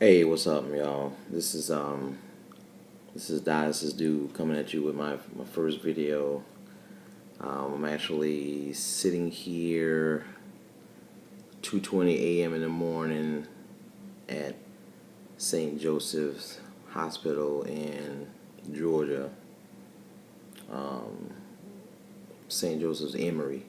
Hey, what's up, y'all? This is Dialysis Dude coming at you with my first video. I'm actually sitting here 2:20 a.m. in the morning at St. Joseph's Hospital in Georgia. St. Joseph's Emory.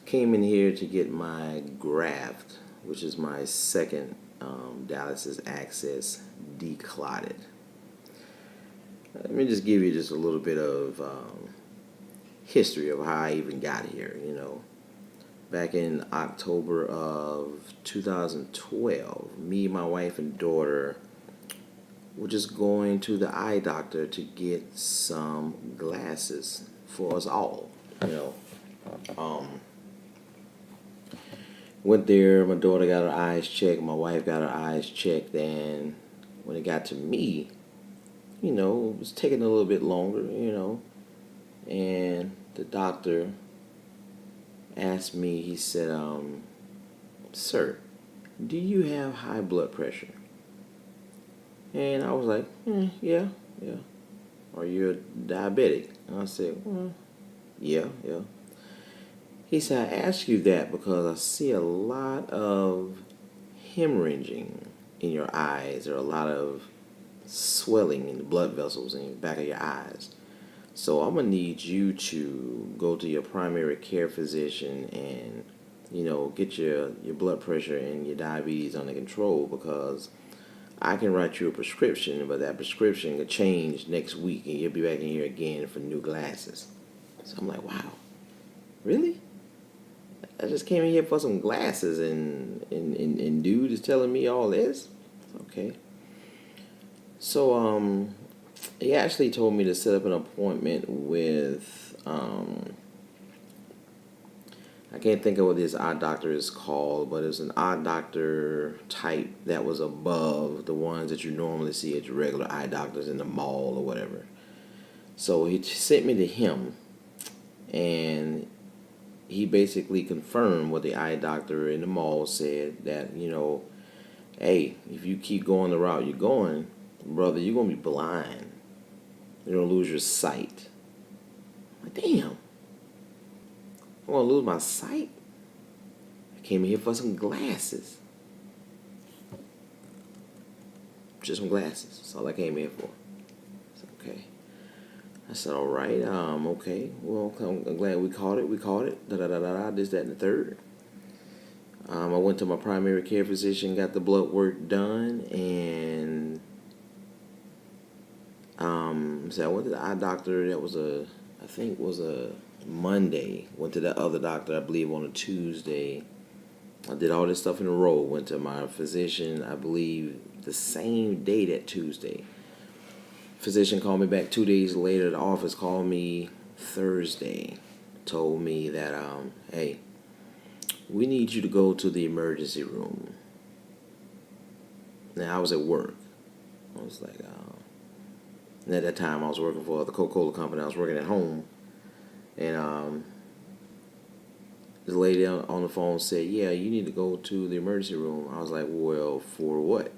Came in here to get my graft, which is my second dialysis access, declotted. Let me just give you just a little bit of history of how I even got here. Back in October of 2012, me, my wife, and daughter were just going to the eye doctor to get some glasses for us all. Um, Went there. My daughter got her eyes checked. My wife got her eyes checked, and when it got to me, it was taking a little bit longer. And the doctor asked me, he said, "Sir, do you have high blood pressure?" And I was like, yeah, yeah. Are you a diabetic? And I said, yeah, yeah. He said, "I ask you that because I see a lot of hemorrhaging in your eyes, or a lot of swelling in the blood vessels in the back of your eyes. So I'm gonna need you to go to your primary care physician and get your blood pressure and your diabetes under control, because I can write you a prescription, but that prescription could change next week and you'll be back in here again for new glasses." So I'm like, wow, really? I just came in here for some glasses, and dude is telling me all this? Okay. So he actually told me to set up an appointment with I can't think of what this eye doctor is called, but it's an eye doctor type that was above the ones that you normally see at your regular eye doctors in the mall or whatever. So he sent me to him, and he basically confirmed what the eye doctor in the mall said, that, hey, if you keep going the route you're going, brother, you're going to be blind. You're going to lose your sight. I'm like, damn. I'm going to lose my sight? I came in here for some glasses. Just some glasses. That's all I came here for. I said, okay. I said, all right, okay. Well, I'm glad we caught it. We caught it. Da-da-da-da-da, this, that, and the third. I went to my primary care physician, got the blood work done, and so I went to the eye doctor. That was I think was a Monday. Went to the other doctor, I believe, on a Tuesday. I did all this stuff in a row. Went to my physician, I believe, the same day, that Tuesday. Physician called me back 2 days later. The office called me Thursday. Told me that, hey, we need you to go to the emergency room. Now, I was at work. I was like, and at that time, I was working for the Coca-Cola company. I was working at home. And this lady on the phone said, yeah, you need to go to the emergency room. I was like, well, for what?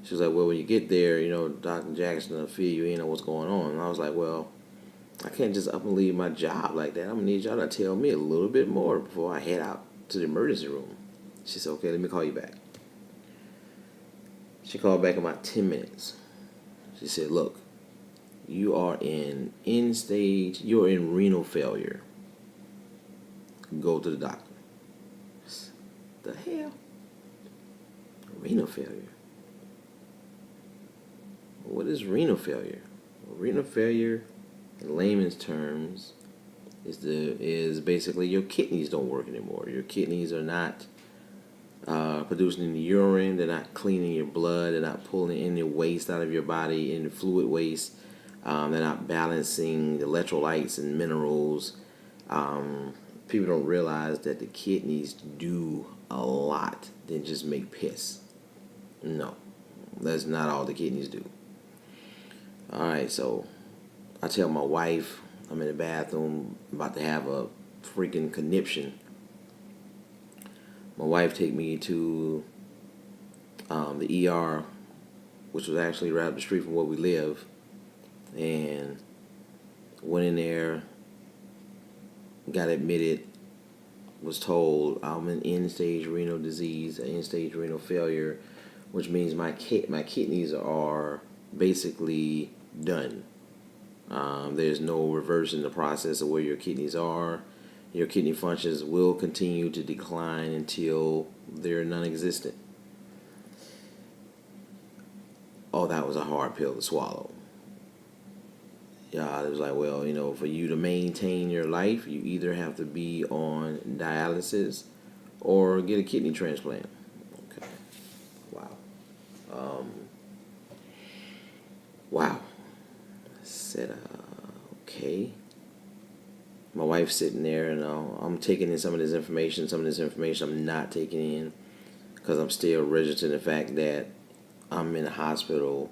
She was like, well, when you get there, Dr. Jackson will fill you in on what's going on. And I was like, well, I can't just up and leave my job like that. I'm going to need y'all to tell me a little bit more before I head out to the emergency room. She said, okay, let me call you back. She called back in about 10 minutes. She said, look, you are in end stage, you're in renal failure. Go to the doctor. The hell? Renal failure? What is renal failure? Well, renal failure, in layman's terms, is basically your kidneys don't work anymore. Your kidneys are not producing any urine. They're not cleaning your blood. They're not pulling any waste out of your body, any fluid waste. They're not balancing the electrolytes and minerals. People don't realize that the kidneys do a lot than just make piss. No, that's not all the kidneys do. All right, so I tell my wife, I'm in the bathroom about to have a freaking conniption. My wife take me to the ER, which was actually right up the street from where we live, and went in there, got admitted, was told I'm an end-stage renal disease, end-stage renal failure, which means my kidneys are basically done. There's no reversing the process of where your kidneys are. Your kidney functions will continue to decline until they're non-existent. Oh, that was a hard pill to swallow. Yeah, it was like, well, for you to maintain your life, you either have to be on dialysis or get a kidney transplant. Okay. Wow. Wow. I said, okay. My wife's sitting there, and I'm taking in some of this information. Some of this information I'm not taking in because I'm still registering the fact that I'm in a hospital.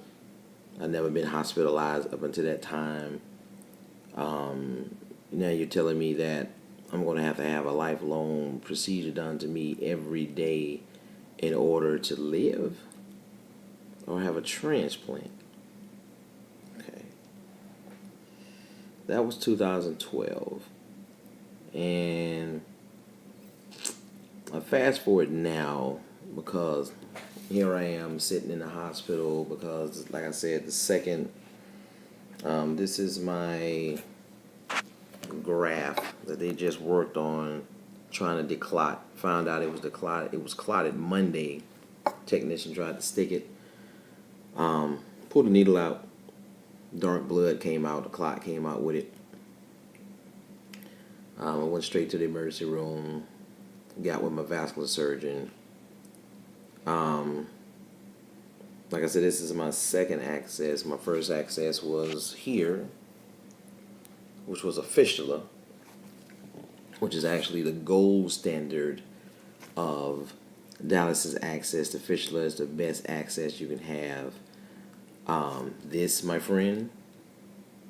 I've never been hospitalized up until that time. Now you're telling me that I'm going to have a lifelong procedure done to me every day in order to live or have a transplant. Okay. That was 2012. And I fast forward now because here I am sitting in the hospital because, like I said, this is my graph that they just worked on trying to declot. Found out it was clotted Monday. Technician tried to stick it. Pulled the needle out. Dark blood came out. The clot came out with it. I went straight to the emergency room. Got with my vascular surgeon. Like I said, this is my second access. My first access was here, which was a fistula, which is actually the gold standard of dialysis access. The fistula is the best access you can have. This, my friend,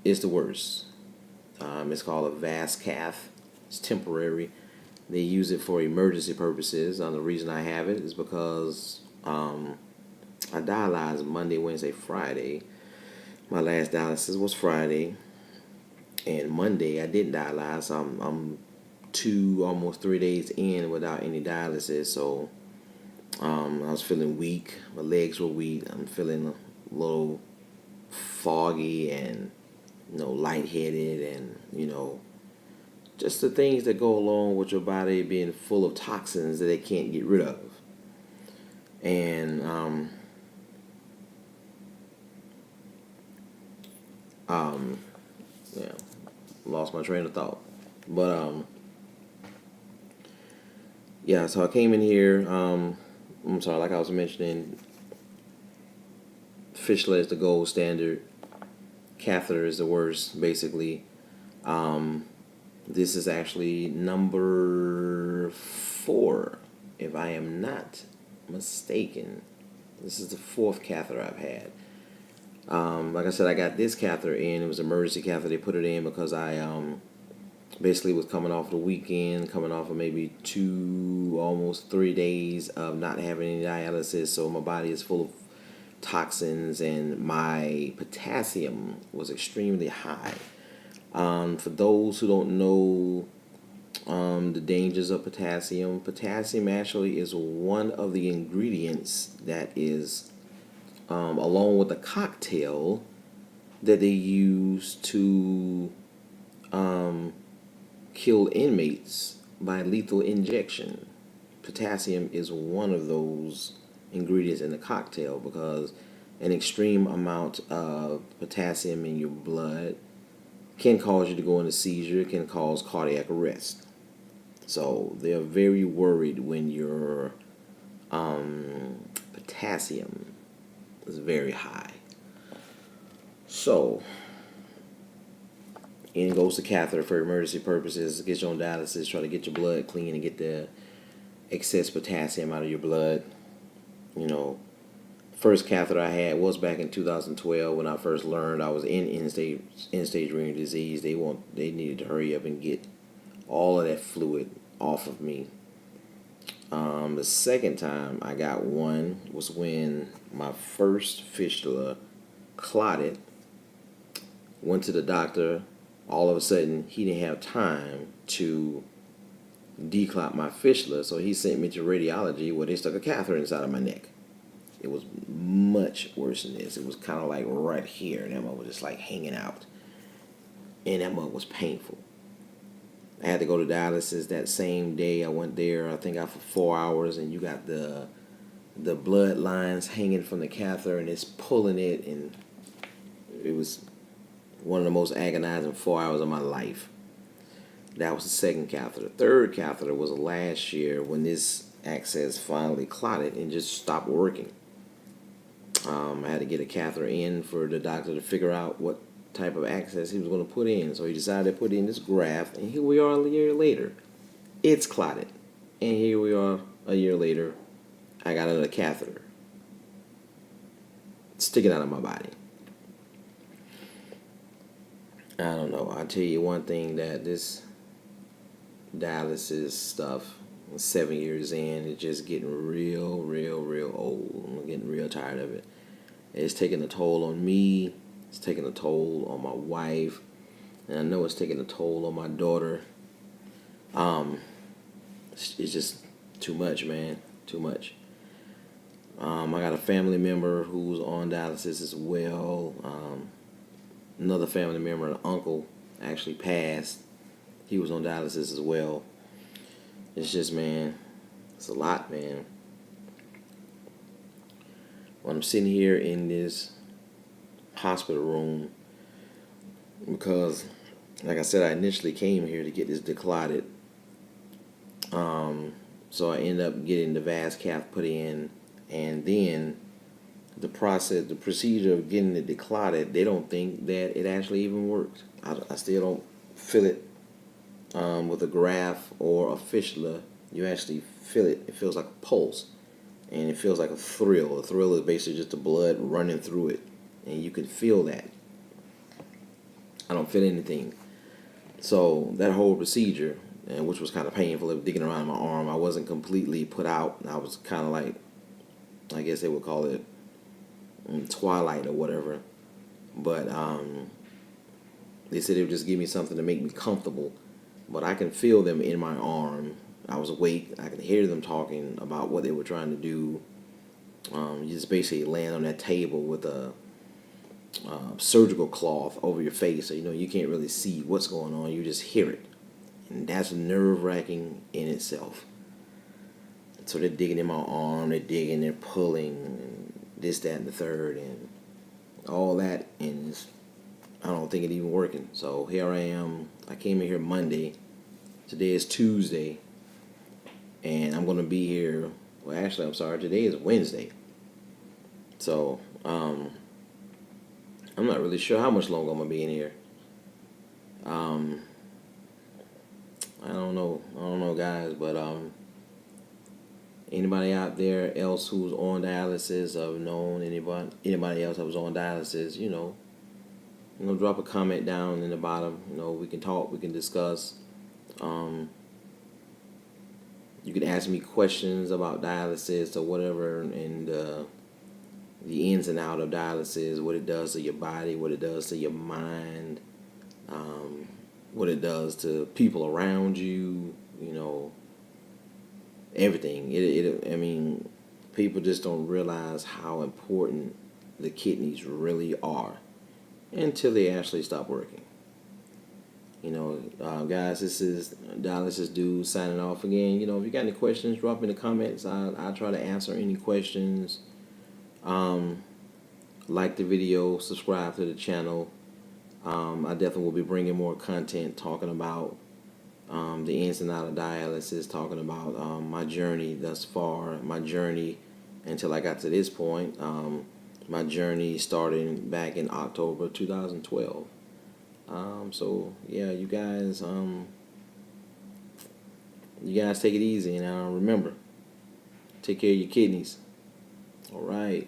is the worst. It's called a vas cath. It's temporary. They use it for emergency purposes. The reason I have it is because I dialyzed Monday, Wednesday, Friday. My last dialysis was Friday, and Monday I didn't dialyze. I'm almost 3 days in without any dialysis, so I was feeling weak. My legs were weak. I'm feeling a little foggy and lightheaded, and just the things that go along with your body being full of toxins that they can't get rid of. And lost my train of thought. But so I came in here. I'm sorry, like I was mentioning, fistula is the gold standard. Catheter is the worst, basically. This is actually number 4, if I am not mistaken. This is the 4th catheter I've had. Like I said, I got this catheter in. It was an emergency catheter. They put it in because I basically was coming off the weekend, coming off of maybe 2, almost 3 days of not having any dialysis. So my body is full of toxins, and my potassium was extremely high. For those who don't know the dangers of potassium, potassium actually is one of the ingredients that is, along with the cocktail that they use to kill inmates by lethal injection. Potassium is one of those ingredients in the cocktail because an extreme amount of potassium in your blood can cause you to go into seizure, can cause cardiac arrest. So they're very worried when your potassium is very high. So in goes the catheter for emergency purposes, get you on dialysis, try to get your blood clean and get the excess potassium out of your blood. First catheter I had was back in 2012 when I first learned I was in end-stage renal disease. They needed to hurry up and get all of that fluid off of me. The second time I got one was when my first fistula clotted. Went to the doctor. All of a sudden, he didn't have time to declot my fistula, so he sent me to radiology where they stuck a catheter inside of my neck. It was much worse than this. It was kind of like right here, and that mug was just like hanging out. And that mug was painful. I had to go to dialysis that same day. I went there, I think, out for 4 hours, and you got the blood lines hanging from the catheter, and it's pulling it, and it was one of the most agonizing 4 hours of my life. That was the second catheter. The third catheter was last year when this access finally clotted and just stopped working. I had to get a catheter in for the doctor to figure out what type of access he was going to put in. So he decided to put in this graft, and here we are a year later. It's clotted. And here we are a year later. I got another catheter sticking out of my body. I don't know. I'll tell you one thing, that this dialysis stuff, 7 years in, it's just getting real old. I'm getting real tired of it. It's taking a toll on me. It's taking a toll on my wife. And I know it's taking a toll on my daughter. It's just too much, man. Too much. I got a family member who's on dialysis as well. Another family member, an uncle, actually passed. He was on dialysis as well. It's just, man, it's a lot, man. When I'm sitting here in this hospital room, because, like I said, I initially came here to get this declotted. So I ended up getting the vas cath put in, and then the procedure of getting it declotted, they don't think that it actually even works. I still don't feel it with a graft or a fistula. You actually feel it. It feels like a pulse, and it feels like a thrill. A thrill is basically just the blood running through it, and you can feel that. I don't feel anything. So that whole procedure, and which was kind of painful, it was digging around my arm. I wasn't completely put out. I was kind of like, I guess they would call it twilight or whatever. But they said it would just give me something to make me comfortable. But I can feel them in my arm. I was awake. I can hear them talking about what they were trying to do. You just basically land on that table with a surgical cloth over your face, so you can't really see what's going on. You just hear it, and that's nerve-wracking in itself. So they're digging in my arm, they're digging, they're pulling, and this, that, and the third, and all that, and I don't think it even working. So here I am. I came in here Monday. Today is Tuesday, and I'm going to be here. Well, actually, I'm sorry. Today is Wednesday. So I'm not really sure how much longer I'm going to be in here. I don't know, guys, but anybody out there else who's on dialysis, or known anybody else that was on dialysis, drop a comment down in the bottom. We can talk, we can discuss. You can ask me questions about dialysis or whatever, and the ins and out of dialysis, what it does to your body, what it does to your mind, what it does to people around you, everything. I mean, people just don't realize how important the kidneys really are until they actually stop working. Guys, this is Dialysis Dude signing off again. If you got any questions, drop in the comments. I'll try to answer any questions. Like the video, subscribe to the channel. I definitely will be bringing more content talking about the ins and outs of dialysis, talking about my journey thus far, my journey until I got to this point. My journey starting back in October 2012. So yeah, you guys take it easy, and remember, take care of your kidneys. All right.